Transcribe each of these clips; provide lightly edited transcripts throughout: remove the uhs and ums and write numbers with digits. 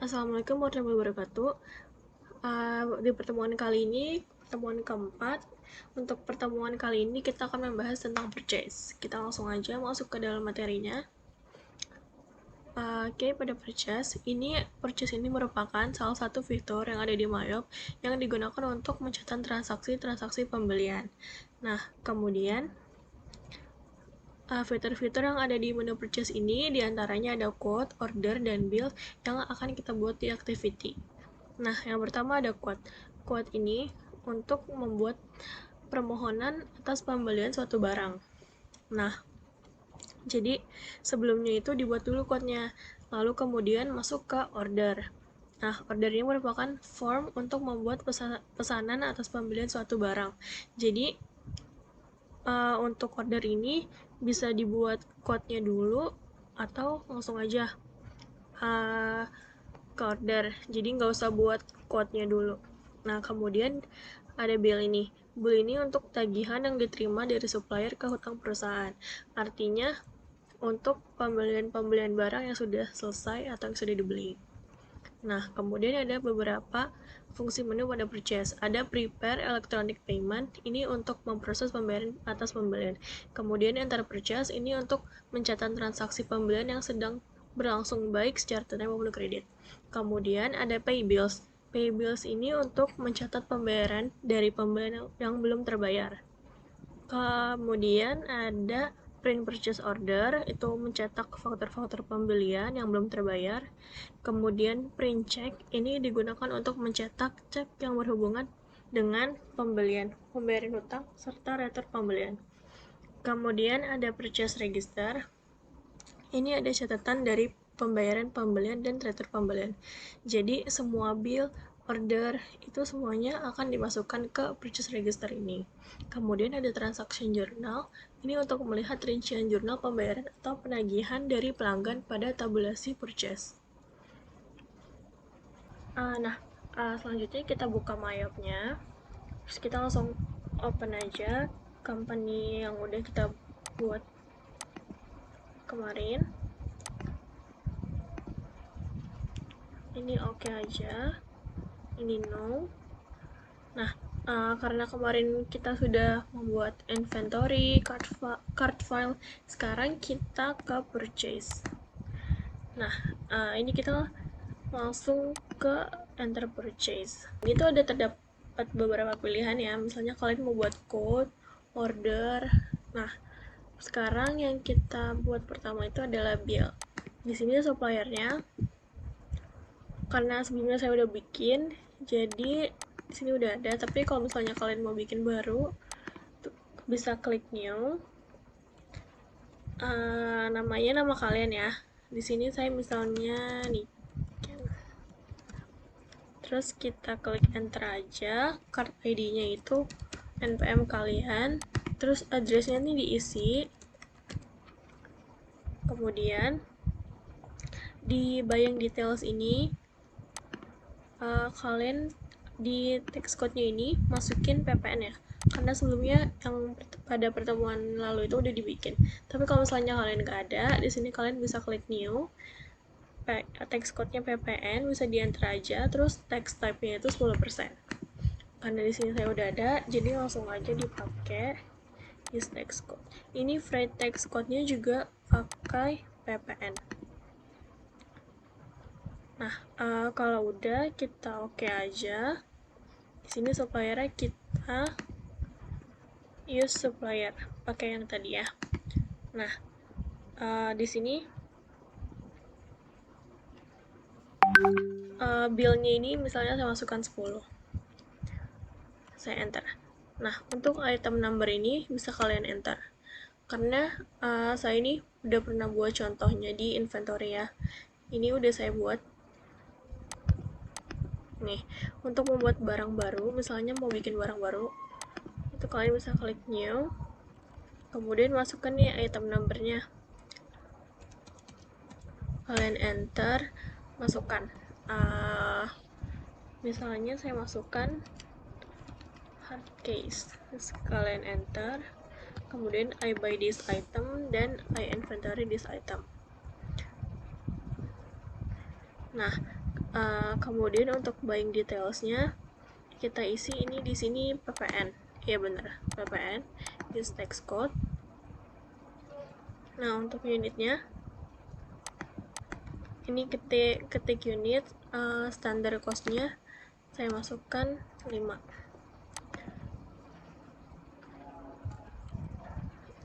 Assalamualaikum warahmatullahi wabarakatuh. Di pertemuan kali ini, pertemuan keempat. Untuk pertemuan kali ini kita akan membahas tentang purchase. Kita langsung aja masuk ke dalam materinya. Oke, pada purchase ini merupakan salah satu fitur yang ada di Mayop yang digunakan untuk mencatat transaksi-transaksi pembelian. Nah, kemudian fitur-fitur yang ada di menu purchase ini diantaranya ada quote, order, dan bill yang akan kita buat di activity. Nah, yang pertama ada quote. Quote ini untuk membuat permohonan atas pembelian suatu barang. Nah, jadi sebelumnya itu dibuat dulu quote-nya, lalu kemudian masuk ke order. Nah, order ini merupakan form untuk membuat pesanan atas pembelian suatu barang. Jadi, untuk order ini bisa dibuat quote-nya dulu atau langsung aja ke order. Jadi nggak usah buat quote-nya dulu. Nah, kemudian ada bill ini. Bill ini untuk tagihan yang diterima dari supplier ke hutang perusahaan. Artinya untuk pembelian barang yang sudah selesai atau yang sudah dibeli. Nah, kemudian ada beberapa fungsi menu pada purchase. Ada prepare electronic payment, ini untuk memproses pembayaran atas pembelian. Kemudian enter purchase, ini untuk mencatat transaksi pembelian yang sedang berlangsung baik secara tunai maupun kredit. Kemudian ada pay bills. Pay bills ini untuk mencatat pembayaran dari pembelian yang belum terbayar. Kemudian ada print purchase order, itu mencetak faktur-faktur pembelian yang belum terbayar. Kemudian print check, ini digunakan untuk mencetak cek yang berhubungan dengan pembayaran hutang serta retur pembelian. Kemudian ada purchase register, ini ada catatan dari pembayaran pembelian dan retur pembelian. Jadi semua bill, order, itu semuanya akan dimasukkan ke purchase register ini. Kemudian ada transaction journal, ini untuk melihat rincian jurnal pembayaran atau penagihan dari pelanggan pada tabulasi purchase. Selanjutnya kita buka Mayopnya. Terus kita langsung open aja company yang udah kita buat kemarin. Ini oke aja, ini no. Nah, karena kemarin kita sudah membuat inventory, cart file, sekarang kita ke purchase. Nah, ini kita langsung ke enter purchase. Itu ada terdapat beberapa pilihan ya, misalnya kalian mau buat code, order. Nah, sekarang yang kita buat pertama itu adalah bill. Di sini suppliernya, karena sebelumnya saya udah bikin, jadi di sini udah ada. Tapi kalau misalnya kalian mau bikin baru, bisa klik new. Namanya nama kalian ya. Di sini saya misalnya nih. Terus kita klik enter aja. Card ID-nya itu NPM kalian. Terus address-nya nih diisi. Kemudian di buying details ini kalian di text code-nya ini masukin PPN ya, karena sebelumnya yang pada pertemuan lalu itu udah dibikin. Tapi kalau misalnya kalian nggak ada, di sini kalian bisa klik new, text code-nya PPN bisa di enter aja, terus text type-nya itu 10%. Karena di sini saya udah ada, jadi langsung aja dipakai use text code. Ini free text code-nya juga pakai PPN. Nah, kalau udah kita oke aja. Di sini suppliernya kita use supplier, pakai yang tadi ya. Nah, di sini bill-nya ini misalnya saya masukkan 10. Saya enter. Nah, untuk item number ini bisa kalian enter. Karena saya ini udah pernah buat contohnya di inventory ya. Ini udah saya buat. Nih, untuk membuat barang baru, misalnya mau bikin barang baru, itu kalian bisa klik new. Kemudian masukkan nih item numbernya. Kalian enter, masukkan. Misalnya saya masukkan hard case. Terus kalian enter. Kemudian I buy this item dan I inventory this item. Nah, Kemudian untuk buying detailsnya kita isi ini di sini PPN. Ya benar, PPN use text code. Nah, untuk unitnya ini ketik unit, standar costnya saya masukkan 5.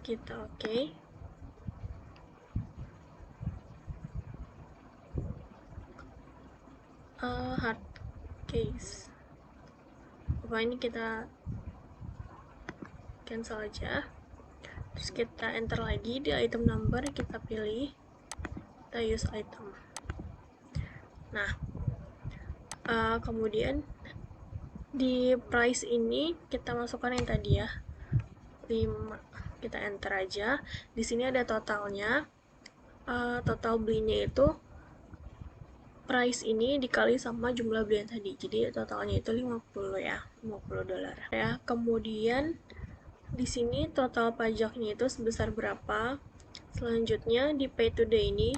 Kita oke. Hard case. Apa ini kita cancel aja. Terus kita enter lagi di item number, kita pilih, kita use item. Nah, kemudian di price ini kita masukkan yang tadi ya, 5. Kita enter aja. Di sini ada totalnya. Total belinya itu price ini dikali sama jumlah beli yang tadi. Jadi totalnya itu 50 ya, $50 ya. Kemudian di sini total pajaknya itu sebesar berapa. Selanjutnya di pay today ini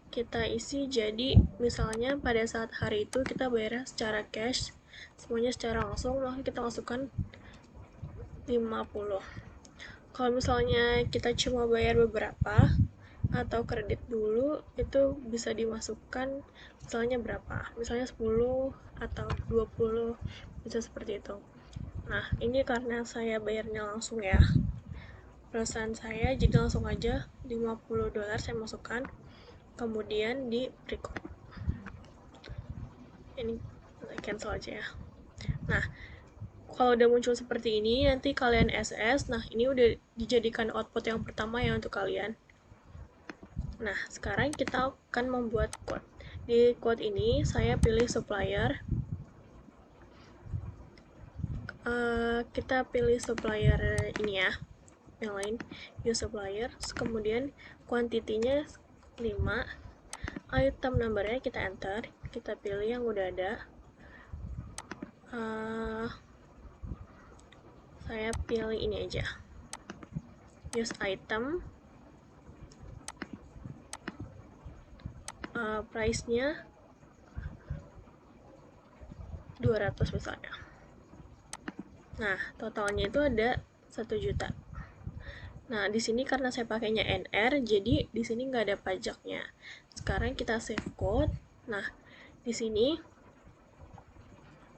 kita isi, jadi misalnya pada saat hari itu kita bayar secara cash, semuanya secara langsung, maka kita masukkan 50. Kalau misalnya kita cuma bayar beberapa atau kredit dulu, itu bisa dimasukkan misalnya berapa, misalnya 10 atau 20, bisa seperti itu. Nah, ini karena saya bayarnya langsung ya, perusahaan saya, jadi langsung aja $50 saya masukkan, kemudian di record. Ini cancel aja ya. Nah, kalau udah muncul seperti ini, nanti kalian SS. Nah, ini udah dijadikan output yang pertama ya untuk kalian. Nah, sekarang kita akan membuat quote. Di quote ini, saya pilih supplier. Kita pilih supplier ini ya, yang lain, use supplier. Kemudian, kuantitinya 5. Item numbernya kita enter. Kita pilih yang udah ada. Saya pilih ini aja, use item. Price-nya 200 misalnya. Nah, totalnya itu ada 1 juta. Nah, di sini karena saya pakainya NR, jadi di sini nggak ada pajaknya. Sekarang kita save code. Nah, di sini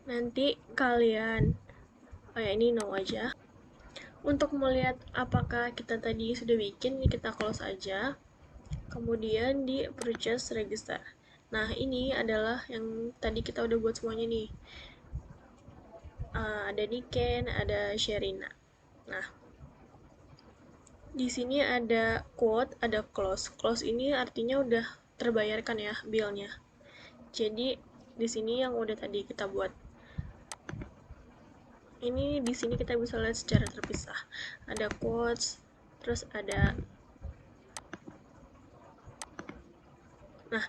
nanti kalian, ini no aja. Untuk melihat apakah kita tadi sudah bikin, kita close aja. Kemudian di purchase register. Nah, ini adalah yang tadi kita udah buat semuanya nih. Ada Niken, ada Sherina. Nah, di sini ada quote, ada close. Close ini artinya udah terbayarkan ya bill-nya. Jadi di sini yang udah tadi kita buat. Ini di sini kita bisa lihat secara terpisah. Ada quotes, terus ada. Nah,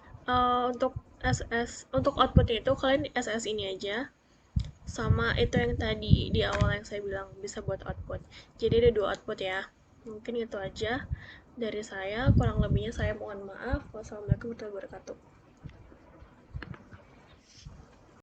untuk outputnya itu kalian SS ini aja. Sama itu yang tadi di awal yang saya bilang bisa buat output. Jadi ada 2 output ya. Mungkin itu aja dari saya, kurang lebihnya saya mohon maaf. Wassalamualaikum warahmatullahi wabarakatuh.